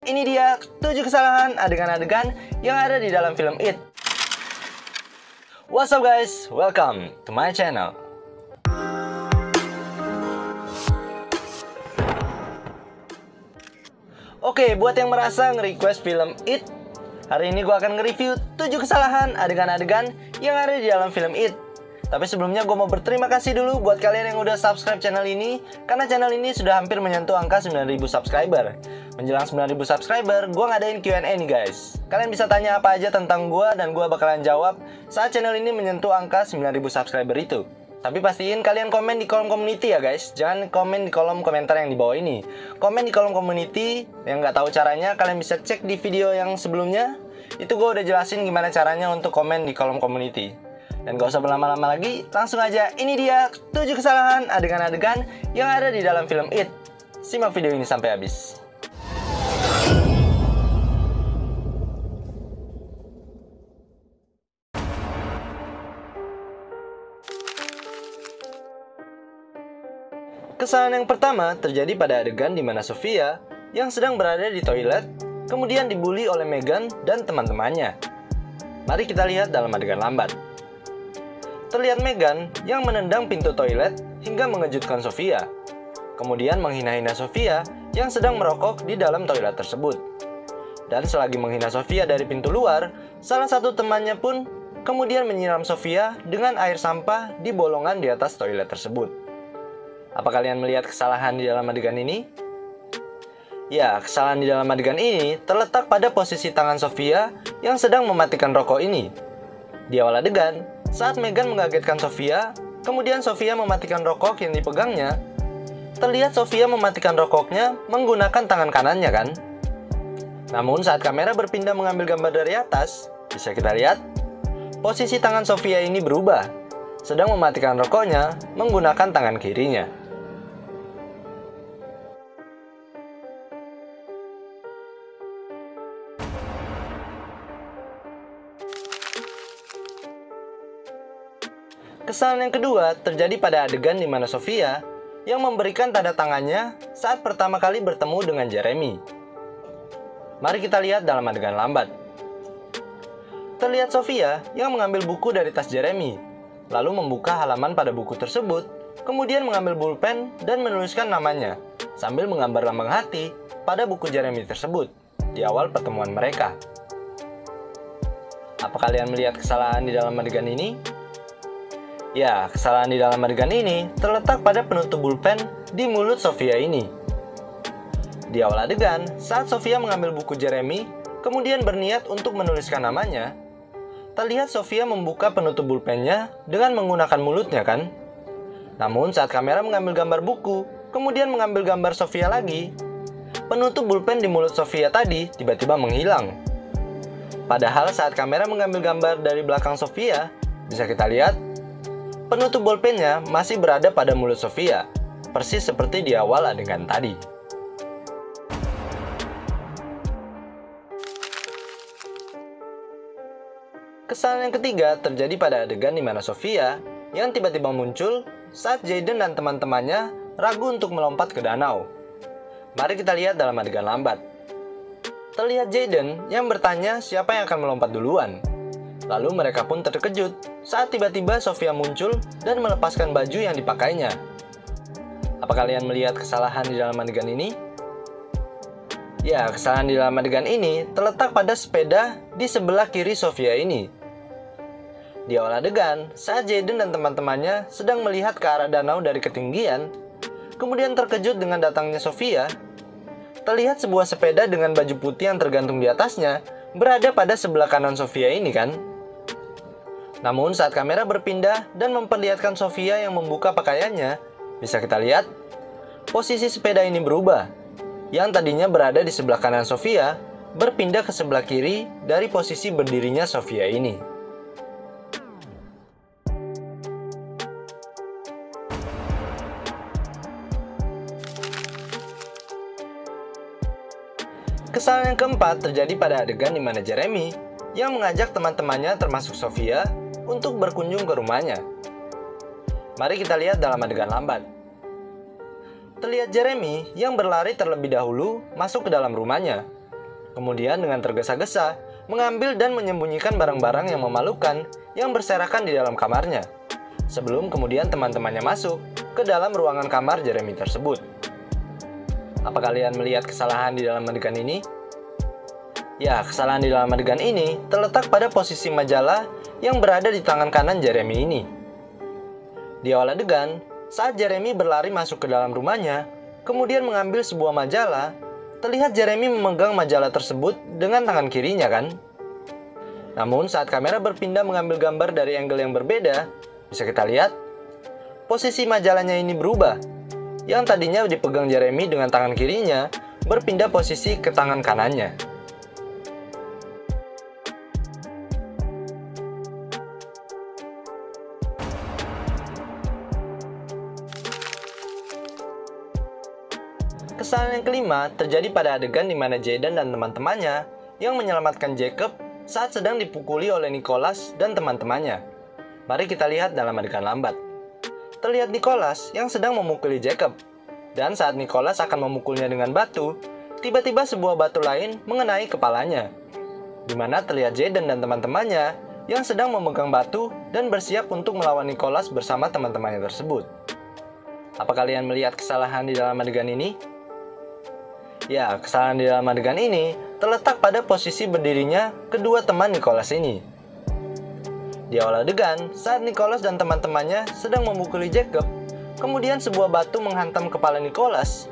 Ini dia 7 kesalahan adegan-adegan yang ada di dalam film It. What's up guys, welcome to my channel. Oke, buat yang merasa nge-request film It, hari ini gue akan nge-review 7 kesalahan adegan-adegan yang ada di dalam film It. Tapi sebelumnya gue mau berterima kasih dulu buat kalian yang udah subscribe channel ini, karena channel ini sudah hampir menyentuh angka 9.000 subscriber. Menjelang 9.000 subscriber, gue ngadain Q&A nih guys. Kalian bisa tanya apa aja tentang gue dan gue bakalan jawab saat channel ini menyentuh angka 9.000 subscriber itu. Tapi pastiin kalian komen di kolom community ya guys. Jangan komen di kolom komentar yang di bawah ini. Komen di kolom community. Yang nggak tahu caranya, kalian bisa cek di video yang sebelumnya. Itu gue udah jelasin gimana caranya untuk komen di kolom community. Dan gak usah berlama-lama lagi, langsung aja. Ini dia 7 kesalahan adegan-adegan yang ada di dalam film It. Simak video ini sampai habis. Kesalahan yang pertama terjadi pada adegan di mana Sofia yang sedang berada di toilet kemudian dibully oleh Megan dan teman-temannya. Mari kita lihat dalam adegan lambat. Terlihat Megan yang menendang pintu toilet hingga mengejutkan Sofia. Kemudian menghina-hina Sofia yang sedang merokok di dalam toilet tersebut. Dan selagi menghina Sofia dari pintu luar, salah satu temannya pun kemudian menyiram Sofia dengan air sampah di bolongan di atas toilet tersebut. Apa kalian melihat kesalahan di dalam adegan ini? Ya, kesalahan di dalam adegan ini terletak pada posisi tangan Sofia yang sedang mematikan rokok ini. Di awal adegan, saat Megan mengagetkan Sofia, kemudian Sofia mematikan rokok yang dipegangnya, terlihat Sofia mematikan rokoknya menggunakan tangan kanannya kan? Namun saat kamera berpindah mengambil gambar dari atas, bisa kita lihat, posisi tangan Sofia ini berubah, sedang mematikan rokoknya menggunakan tangan kirinya. Kesalahan yang kedua terjadi pada adegan di mana Sofia yang memberikan tanda tangannya saat pertama kali bertemu dengan Jeremy. Mari kita lihat dalam adegan lambat. Terlihat Sofia yang mengambil buku dari tas Jeremy, lalu membuka halaman pada buku tersebut, kemudian mengambil pulpen dan menuliskan namanya, sambil menggambar lambang hati pada buku Jeremy tersebut di awal pertemuan mereka. Apa kalian melihat kesalahan di dalam adegan ini? Ya, kesalahan di dalam adegan ini terletak pada penutup pulpen di mulut Sofia ini. Di awal adegan, saat Sofia mengambil buku Jeremy, kemudian berniat untuk menuliskan namanya, terlihat Sofia membuka penutup pulpennya dengan menggunakan mulutnya kan? Namun saat kamera mengambil gambar buku, kemudian mengambil gambar Sofia lagi, penutup pulpen di mulut Sofia tadi tiba-tiba menghilang. Padahal saat kamera mengambil gambar dari belakang Sofia, bisa kita lihat, penutup bolpennya masih berada pada mulut Sofia, persis seperti di awal adegan tadi. Kesalahan yang ketiga terjadi pada adegan di mana Sofia yang tiba-tiba muncul saat Jaden dan teman-temannya ragu untuk melompat ke danau. Mari kita lihat dalam adegan lambat. Terlihat Jaden yang bertanya siapa yang akan melompat duluan. Lalu mereka pun terkejut saat tiba-tiba Sofia muncul dan melepaskan baju yang dipakainya. Apa kalian melihat kesalahan di dalam adegan ini? Ya, kesalahan di dalam adegan ini terletak pada sepeda di sebelah kiri Sofia ini. Di awal adegan, saat Jaden dan teman-temannya sedang melihat ke arah danau dari ketinggian, kemudian terkejut dengan datangnya Sofia, terlihat sebuah sepeda dengan baju putih yang tergantung di atasnya berada pada sebelah kanan Sofia ini kan? Namun saat kamera berpindah dan memperlihatkan Sofia yang membuka pakaiannya, bisa kita lihat, posisi sepeda ini berubah. Yang tadinya berada di sebelah kanan Sofia, berpindah ke sebelah kiri dari posisi berdirinya Sofia ini. Kesalahan yang keempat terjadi pada adegan di mana Jeremy yang mengajak teman-temannya termasuk Sofia untuk berkunjung ke rumahnya. Mari kita lihat dalam adegan lambat. Terlihat Jeremy yang berlari terlebih dahulu masuk ke dalam rumahnya, Kemudian dengan tergesa-gesa, mengambil dan menyembunyikan barang-barang yang memalukan yang berserakan di dalam kamarnya. Sebelum kemudian teman-temannya masuk ke dalam ruangan kamar Jeremy tersebut. Apa kalian melihat kesalahan di dalam adegan ini? Ya, kesalahan di dalam adegan ini terletak pada posisi majalah yang berada di tangan kanan Jeremy ini. Di awal adegan, saat Jeremy berlari masuk ke dalam rumahnya, kemudian mengambil sebuah majalah, terlihat Jeremy memegang majalah tersebut dengan tangan kirinya kan? Namun saat kamera berpindah mengambil gambar dari angle yang berbeda, bisa kita lihat, posisi majalahnya ini berubah. Yang tadinya dipegang Jeremy dengan tangan kirinya, berpindah posisi ke tangan kanannya. Kesalahan yang kelima terjadi pada adegan di mana Jaden dan teman-temannya yang menyelamatkan Jacob saat sedang dipukuli oleh Nicholas dan teman-temannya. Mari kita lihat dalam adegan lambat. Terlihat Nicholas yang sedang memukuli Jacob, dan saat Nicholas akan memukulnya dengan batu, tiba-tiba sebuah batu lain mengenai kepalanya, di mana terlihat Jaden dan teman-temannya yang sedang memegang batu dan bersiap untuk melawan Nicholas bersama teman-temannya tersebut. Apa kalian melihat kesalahan di dalam adegan ini? Ya, kesalahan di dalam adegan ini terletak pada posisi berdirinya kedua teman Nicholas ini. Di awal adegan, saat Nicholas dan teman-temannya sedang memukuli Jacob, kemudian sebuah batu menghantam kepala Nicholas.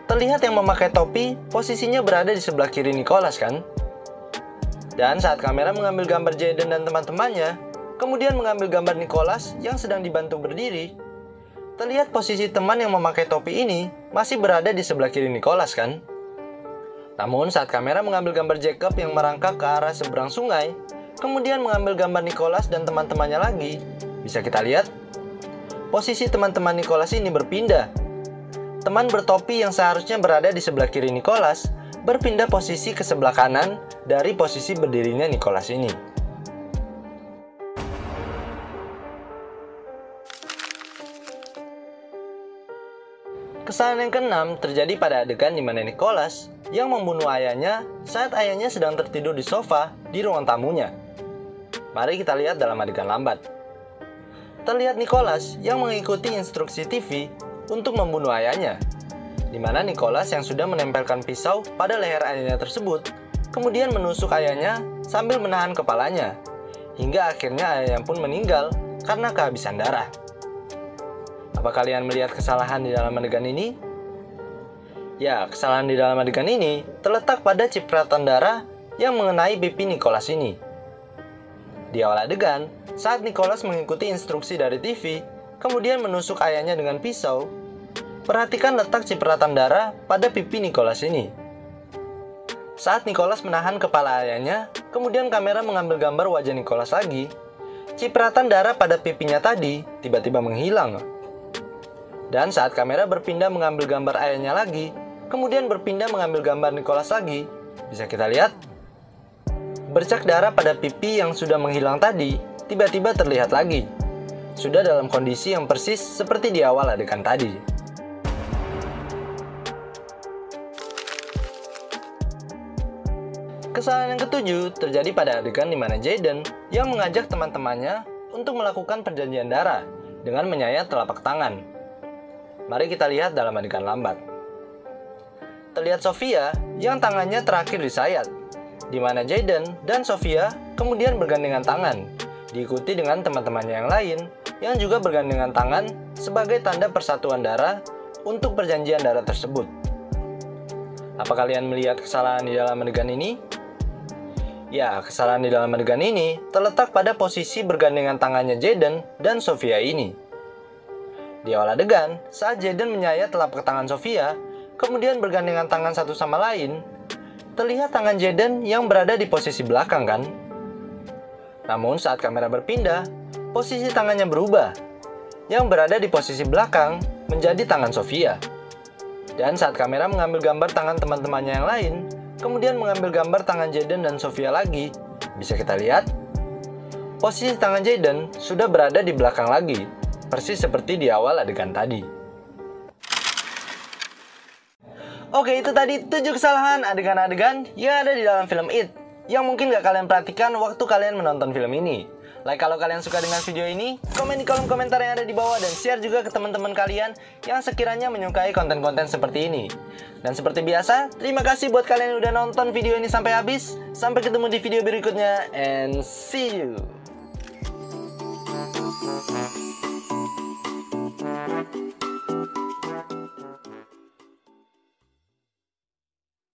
Terlihat yang memakai topi posisinya berada di sebelah kiri Nicholas kan? Dan saat kamera mengambil gambar Jaden dan teman-temannya, kemudian mengambil gambar Nicholas yang sedang dibantu berdiri, terlihat posisi teman yang memakai topi ini masih berada di sebelah kiri Nicholas kan? Namun saat kamera mengambil gambar Jacob yang merangkak ke arah seberang sungai, kemudian mengambil gambar Nicholas dan teman-temannya lagi, bisa kita lihat, posisi teman-teman Nicholas ini berpindah. Teman bertopi yang seharusnya berada di sebelah kiri Nicholas, berpindah posisi ke sebelah kanan dari posisi berdirinya Nicholas ini. Kesalahan yang keenam terjadi pada adegan di mana Nicholas yang membunuh ayahnya saat ayahnya sedang tertidur di sofa di ruang tamunya. Mari kita lihat dalam adegan lambat. Terlihat Nicholas yang mengikuti instruksi TV untuk membunuh ayahnya, di mana Nicholas yang sudah menempelkan pisau pada leher ayahnya tersebut, kemudian menusuk ayahnya sambil menahan kepalanya, hingga akhirnya ayahnya pun meninggal karena kehabisan darah. Apa kalian melihat kesalahan di dalam adegan ini? Ya, kesalahan di dalam adegan ini terletak pada cipratan darah yang mengenai pipi Nicholas ini. Di awal adegan, saat Nicholas mengikuti instruksi dari TV, kemudian menusuk ayahnya dengan pisau, perhatikan letak cipratan darah pada pipi Nicholas ini. Saat Nicholas menahan kepala ayahnya, kemudian kamera mengambil gambar wajah Nicholas lagi, cipratan darah pada pipinya tadi tiba-tiba menghilang. Dan saat kamera berpindah mengambil gambar ayahnya lagi, kemudian berpindah mengambil gambar Nicholas lagi, bisa kita lihat, bercak darah pada pipi yang sudah menghilang tadi, tiba-tiba terlihat lagi. Sudah dalam kondisi yang persis seperti di awal adegan tadi. Kesalahan yang ketujuh terjadi pada adegan di mana Jaden yang mengajak teman-temannya untuk melakukan perjanjian darah dengan menyayat telapak tangan. Mari kita lihat dalam adegan lambat. Terlihat Sofia yang tangannya terakhir disayat, di mana Jaden dan Sofia kemudian bergandengan tangan, diikuti dengan teman-temannya yang lain yang juga bergandengan tangan sebagai tanda persatuan darah untuk perjanjian darah tersebut. Apa kalian melihat kesalahan di dalam adegan ini? Ya, kesalahan di dalam adegan ini terletak pada posisi bergandengan tangannya Jaden dan Sofia ini. Di awal adegan, saat Jaden menyayat telapak tangan Sofia, kemudian bergandengan tangan satu sama lain, terlihat tangan Jaden yang berada di posisi belakang kan? Namun saat kamera berpindah, posisi tangannya berubah. Yang berada di posisi belakang menjadi tangan Sofia. Dan saat kamera mengambil gambar tangan teman-temannya yang lain, kemudian mengambil gambar tangan Jaden dan Sofia lagi, bisa kita lihat, posisi tangan Jaden sudah berada di belakang lagi, persis seperti di awal adegan tadi. Oke, itu tadi 7 kesalahan adegan-adegan yang ada di dalam film It yang mungkin gak kalian perhatikan waktu kalian menonton film ini. Like kalau kalian suka dengan video ini, komen di kolom komentar yang ada di bawah dan share juga ke teman-teman kalian yang sekiranya menyukai konten-konten seperti ini. Dan seperti biasa, terima kasih buat kalian yang udah nonton video ini sampai habis. Sampai ketemu di video berikutnya and see you.